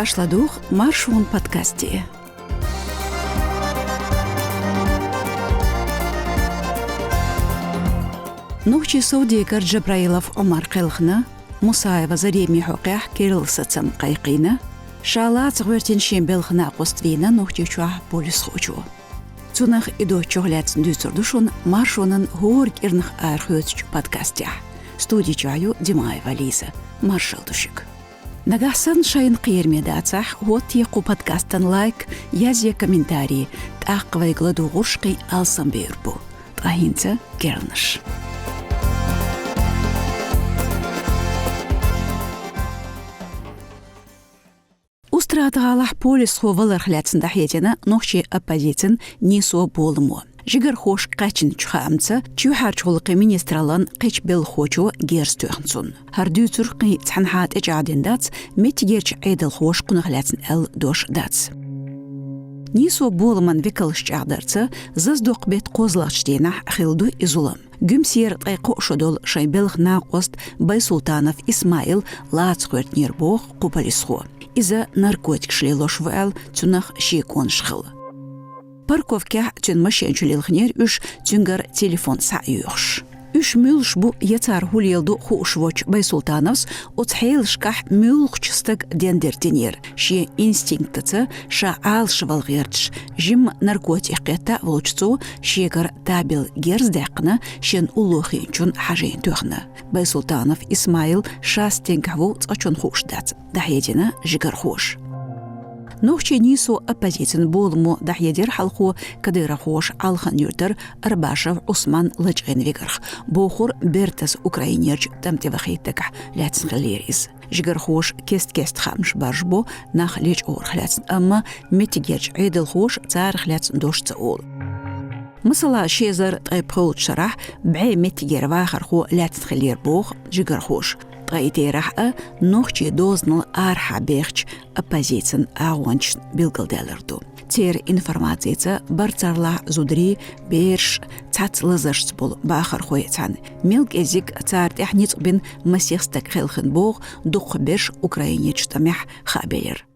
ашладух маршун подкасте. Нухчи Саудикар Джабраилов Умар Кылхна, Мусаева Зареми Хоках Кирилл Сацам Кайкина, Шалац Гвертин Шембелхна Коствина Нухчи Чуа Полис Хочу. Цунах идо чогляц дюцурдушун маршунан Горг Ирнах Архёцч подкасте. Студии Чаю Димаева Лиза, маршалдушик. Нагасан шайн қиермедацах, вот еку подкастан лайк, язье комментарии, тақвай гладу гушқи алсам бербу. Тахинца кернаш. Устратгалах полис ховалар хляцин дахетина, нохчи оппозицин нисо болму. Жигер хош качин чухамца, чухарчулқи министралан қич бел хочу герстухнсун. Хардю цурқи цанхат эжадин дац, метигерч айдал хош кунахляцин эл дош дац. Нисо болман викалш чагдарца, заздуқ бет козлахчдена хилду изулам. Гүмсер тайқо шодол шайбелх нақост Байсултанов Исмаил лацқуэрт нербох купалисху. Иза наркотик шлелош вэл цунах шикон шхыл. Парковка цун машинчулилхнер үш цунгар телефон саюш. Үш мюлш бу яцар хулелду хушвоч Байсултановс отхейлшках мюлхчстак дендертинер. Ши инстинктаца ша алшвалгердш. Жим наркотикета волчцу шегар табил герздакна шен улухи чун хажин тухна. Байсултанов Исмаил шастенкаву цачун хушдац. Дахедина жигар хуш. Нохчи нисо оппозицин болму дахедер халху кадыра хош алхан юртер Арбашев Усман лачген вигарх. Бохур бертас украинерч тамтевахиттека ляцин халерис. Жигар хош кест хамш баржбо нах леч орхляцин, амма метигерч айдал хош цар хляцин дошца ол. Мысала шезар тайпхол шарах бай метигер вахарху ляцин халер бох жигар хош. Тайтерах нохчи дознал арха бехч оппозицин агонч билгалделерду. Тер информацица барцарла зудри берш цацлазашц бол бахар хояцан. Милк език цар техниц бин масехстак хелхен бог дух берш украинеч тамях хабелер.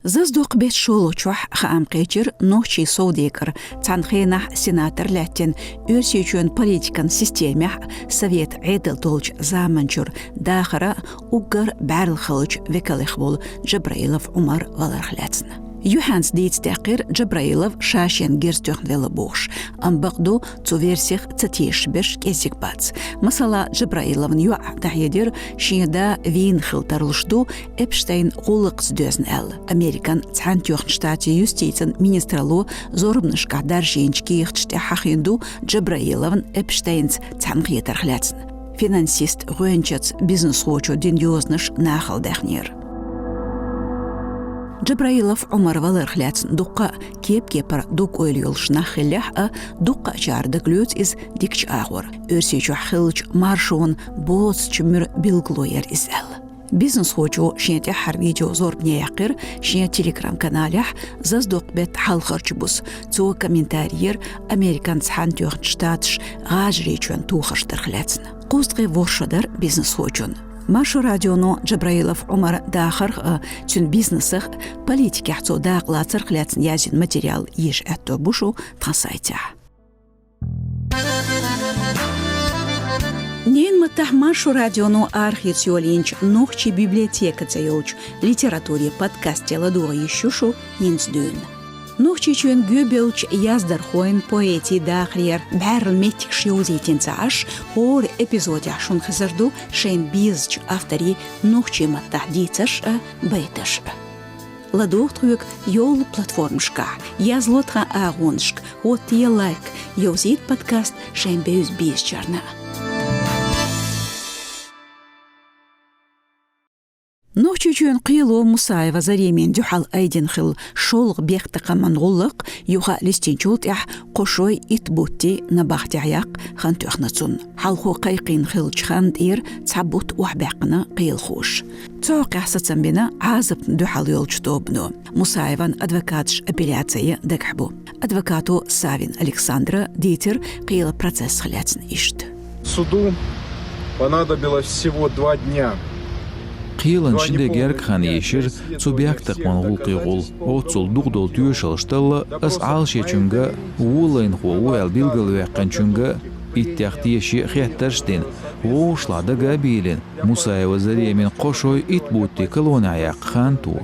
Заздуq бет шолу чух хаам қечер нохчи Саудикар цанхейнах сенатор ләттен өрсечуен политикан системях совет айдал толч заманчур дахара угар бәрл хылыч векалих бол Джабраилов Умар валархляцна. Юханс дейцтақир Джабраилов шашен герстюхнвела бохш, амбақду цуверсих цатеш берш кезик бац. Масала Джабраиловн юа дахедер шинеда вин хилтарлышду Эпштейн ғулық сдözн әл. Американ цантюхн штати юстицин министралу зорбнышка дарженчки ихчте хахинду Джабраиловн Эпштейнц цанғетархляцн. Финансист ғуенчац бизнес-хочу диньозныш нахалдахнер. Джабраилов Умар валархляцн дуққа кеп-кепар дуқ ойлюлшна хиллях дуққа чардык люц из дикч агур. Өрсечу хилч маршун боз чумыр билглоер изэл. Бизнес хочу шенте хар видео зорбне яқир шен телеграм каналях заздуқ бет халхарч бус. Цу комментариер американ цхан тюхн штатш гажречуан тухаштархляцн. Қустғи воршадар бизнес хочун. Маршу радиону Джабраилов Умар дахар чун бизнесах политики хцо дaqla цархляцн язин материал еш әтто бушу тасайтя. Нен маттах Маршу радиону архитсиолинч нохчи библиотека цайолч литературе подкасте ладуға ешушу ненсдюн. Нохчи чуен гюбелч яздар хоин поэти дахриер бәрл метик шиозетин цааш хор эпизоде шун хазарду шейн бизч автори нохчи маттахдицаш байташ. Ладуқтрук йол платформшка, язлотха агоншк, от е лайк, йозит подкаст шейн бейз бизчарна. Нохчи чуен қийлу Мусаева Заремен дюхал айден хил шолг бехтақа манғулық юға листенчулт ях қошой итбутти набахти аяқ хан туяхнацун. Халху қайқин хил чханд ир цабут уахбақына қийл хуш. Цоқ яхсатсан бина азып дюхал йолчтобну. Мусаеван адвокатш апелляция декхбу. Адвокату Савин Александра Дитер қийла процесс хляцн ишт. Суду понадобилось всего 2 дня قيلن شنده جرك خان يشير تبيك تقمن غلقي غل أوتصل دغدل تيوشلشتل أس عالشي چونغا وولين خو ويل بيلغل ويقن چونغا اتيختيشي خيترشتين ووشلا دقا بيلين موسى وزري من قشوي اتبوتي كلون عيق خانتو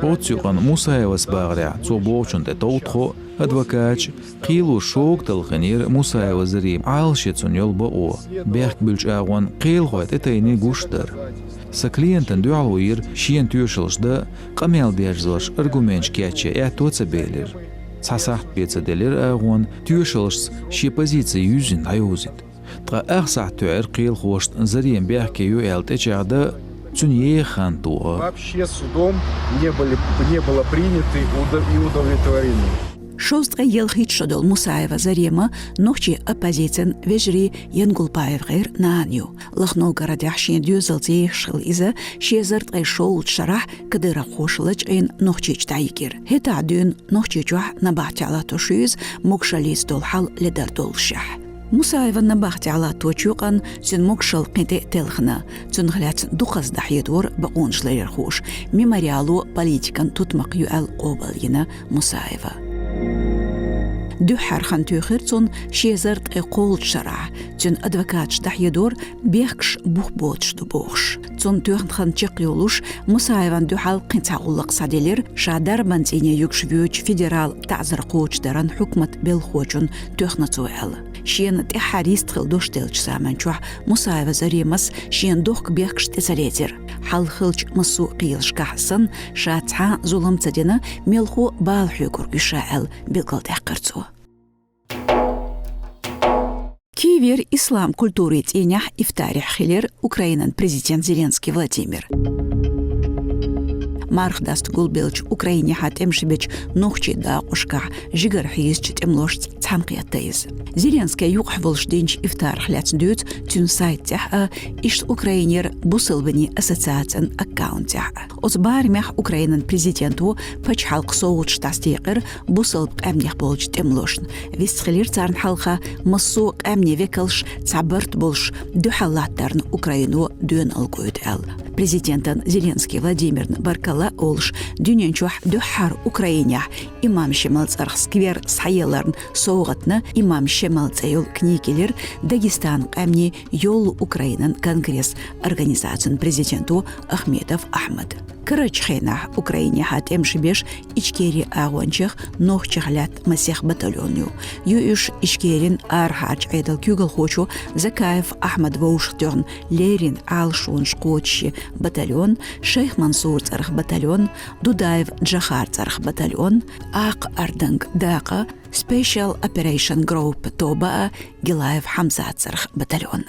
أوتسيقن موسى وسباغرع صوبوچن تتوتخو أدوكاتش قيلو شوق تلخنير موسى وزري عالشي تسنيول بقو بيخك بلش آغوان قيل خوات اتيني گوشتر سكلينتن دوعلوير شين تيوشلش دا قميل بيجزلش ارگومنش كياتشي اعتوца بيلر ساسахт بيتsa делер آغوان تيوشلش شي позиции يوزين عيوزين تقا أخسح توعر قيل خوشت زريم بيحكي يوعلت اتشاغدا تنيه خانتوغا Вообще судом не было приняты и удовлетворены. شوست غيل خيت شدول مساعفة زريمة نوخشي أبازيتن وجري ينقل بايف غير نانيو لخنو قرد يحشين ديوزلتي شغل إذا شيزرت غي شول شرح كدير خوشلج إن نوخشي جتايكير هتا دون نوخشي جوح نباحتي على توشيز مكشاليس دول حل لدر دول شح مساعفة نباحتي على توشيوقن سن مكشل قنتي تلخنا سن غلات دوخز دحيدور بقونش لير خوش ميماريالو بوليتيكن تطمق يؤل قوبالينا مساعفة دو حرخان توخرتون شيزرت قول شرع تون ادوكاتش دحيدور بيخكش بوخ بوتش دو بوخش تون توخن تشقيولوش مساعفان دو حال قنتاغولق صاديلر شادر بانتيني يكشفيوش فيدرال تعزر قوش دران حكمة بالخوچون توخنتوال شين تحاريست خلدوش تلش سامنچوح مساعفة زريمس شين دوخ بيخكش تساليتر حال خلج مسو قيلش كحسن شاتها ظلم تدينا ملخو بالحيقر يشاعل بالقل تحقرتو كيفير إسلام كультуры тенях и в тарих хилер Украинан президент Зеленский Владимир. Марх даст гулбелч Украине хатем шибеч нухчи да ошка жигар хизч темлош цамқиятайз. Зеленский юқхволш динч ифтар хляц дют тюн сайттях ишт Украинер бусылбани ассоциациан аккаунтях. Оз бармях Украинан президенту пач халк соуч тастиқыр бусылб әмнех болч темлошн. Вестхилер царн халха массу әмне векалш цабырт болш дюхаллаттарн Украину дюн алгойд әл. Президентан Зеленский Владимир Баркала олш дюненчух дюхар Украине имам шемалц архсквер сайеларн соугатна имам шемалц айол книгелер Дагестан қамни йол Украинан конгресс организациян президенту Ахмедов Ахмад. Карачхена Украине хатем шибеш ичкери агончих нохчихлят масех батальоню. Юиш ичкерин архач айдал кюгал хочу Закаев Ахмад Воушхтёрн Лерин Алшун Шкотчи батальон, Шейх Мансур царх батальон, Дудаев Джахар царх батальон, Ак Ардынг Дака Special Operation Group Тоба Гилаев Хамза царх батальон.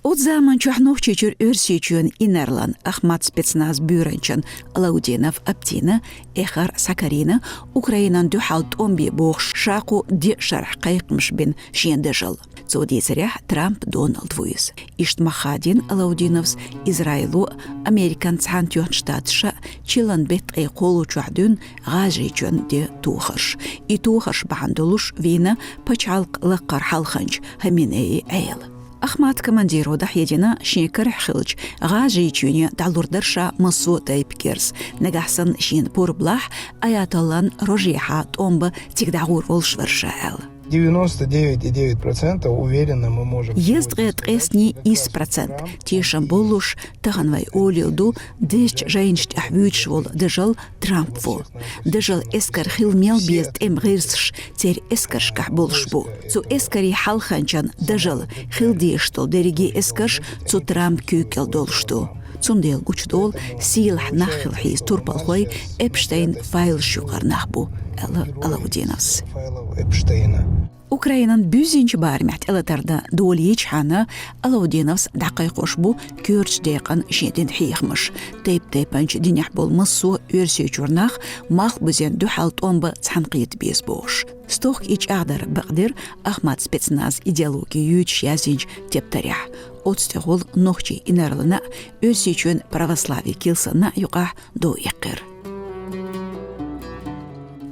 От zaman чухнух чечер өрсечен инерлан Ахмат спецназ бюренчен Лаудинов Аптина Эхар Сакарина Украинан дюхалт омби бохш шаку ди шарх кайкмш бин шендежал. Цодизрях Трамп Дональд Вуис. Ишт Махадин Лаудиновс Израилу Американ цантюн штатша чилан бет колу чухдун гажичен де тухаш. И тухаш бахандулуш вина пачалк лаккар халханч хаминеи эйл. Ахмат командиру дахедина шекер хилч غاجي чуни далурдерша масу тайпкерс нагахсан шин пурблах аяталлан рожиха томба тигдагур волшвершаэл 99,9% уверенно мы можем. Ездгет эсни ис процент. Тишам болуш таганвай олилду дещ жайншт ахвючвол дежал Трампвол. Дежал эскар хилмел бест эмгирсш тер эскаршках болшбу. Цу эскари халханчан дежал хилдиштол дериги эскарш цу Трамп кюкел долшту. Цундел гучдол силх нахил хиз турпалхой Эпштейн файл шукар нахбу. Лаудиновс. Украинан бюзинч бармят элатарда долич хана Лаудиновс дақиқош бу көрч деқан шедин хихмыш. Тейп-тейпанч динях бол массу өрсей чурнах мах бізен духалт омба цанқиет без бош. Стох ич ағдар бақдир Ахмат спецназ идеология юч язинч тептарях. Отстығыл нохчи инарлына өрсей чун православие килсана юқах до иқыр.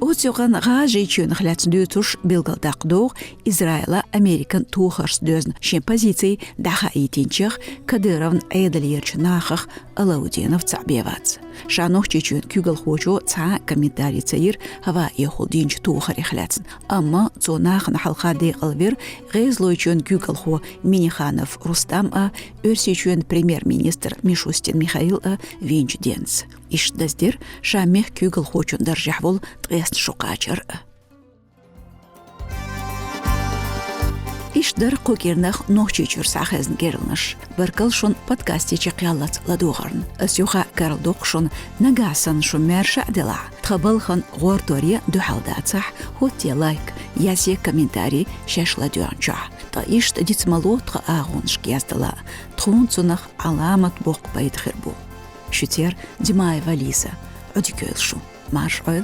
Оцюган гажи чөн хлятс дютуш билгалдак дог Израиля Американ тухарс дözн шен позиций даха итинчех Кадыровн эйдалерч нахах Алаудинов цабевац. Шанох чечөн күгл хочо ца комментарий цаир хава ехолдинч тухари хлятс. Амма цонах на халхади алвер гезлой чön күгл хо Миниханов Рустам өрсечөн премьер-министр Мишустин Михаил Винч Денц. Иш даздер шамех күгл хочон даржахвол тгест шукачар. Ишдар кокернах нохчичур сахезн герлнаш. Баркал шон подкасте чекяллац ладугарн. Асюха карлдук шон нагасан шумерша дела. Тхабалхан гортория духалдацах хотте лайк, ясе комментарий шашладуанча. Та ишт дицмалотха агунш гездала. Тхунцунах аламат бок байдхербу. Шутер Димаева Лиза. Одикёйлшу. Маш ойл.